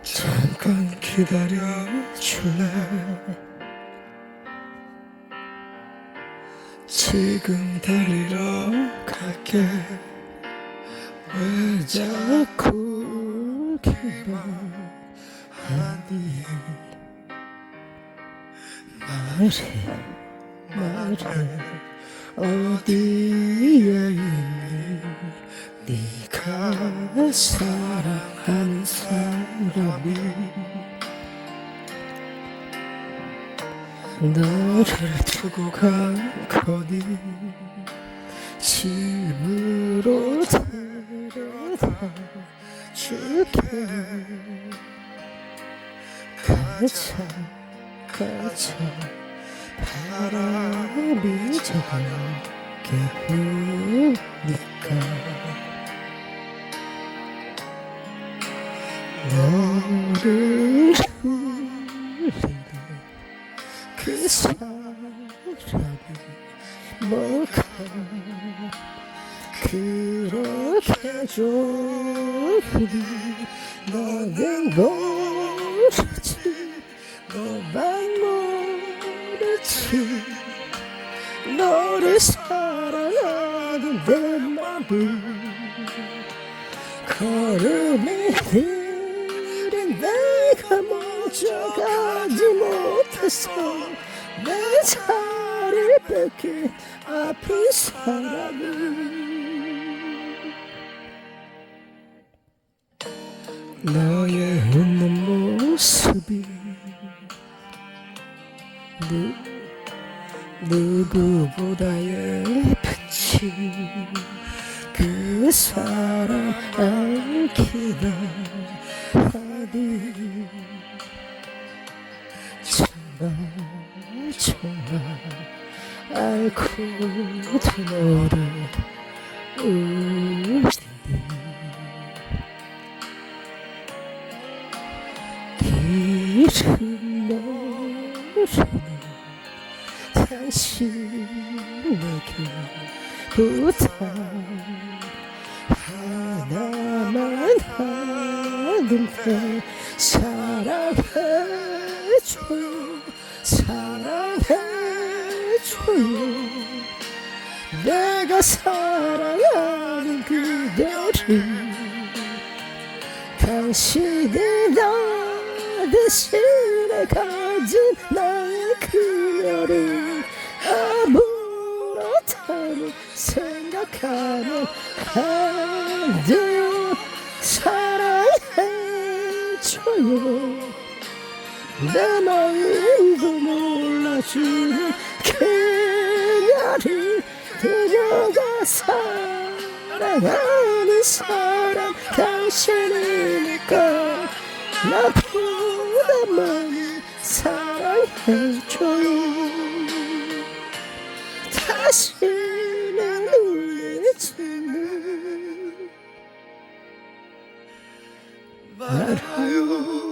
잠깐 기다려줄래? 지금 데리러 갈게. 왜 자꾸 기만하니? 말해 어디에 있니? 네가 사랑하는 사람이 너를 두고 간 거니? 집으로 데려다 줄게. 가자 바람이 작게 부니까 너를 흘리는 그 사람이 뭐가 그렇게 좋으니? 너는 모르지, 너만 모르지. 너를 사랑하는 내 맘을 걸음이 느린 내가 먼저 가지 못해서 내 자리를 뺏긴 아픈 사람을 너의 웃는 모습이 누구보다 예쁘지. 그 사람 안기나 하니 정말 알고도 모르니 길은 모르는 당신에게 부탁 하나만 하는데 사랑해줘요. 내가 사랑하는 그대를 당신이 나 대신에 가진 나의 그녀를 아무렇다고 생각하면 안 돼요. 사랑해줘요. 내 마음도 몰라주는 그녀를 그녀가 사랑하는 사람 당신이니까 나보다 많이 사랑해줘요. 다시는 울리지는 말아요.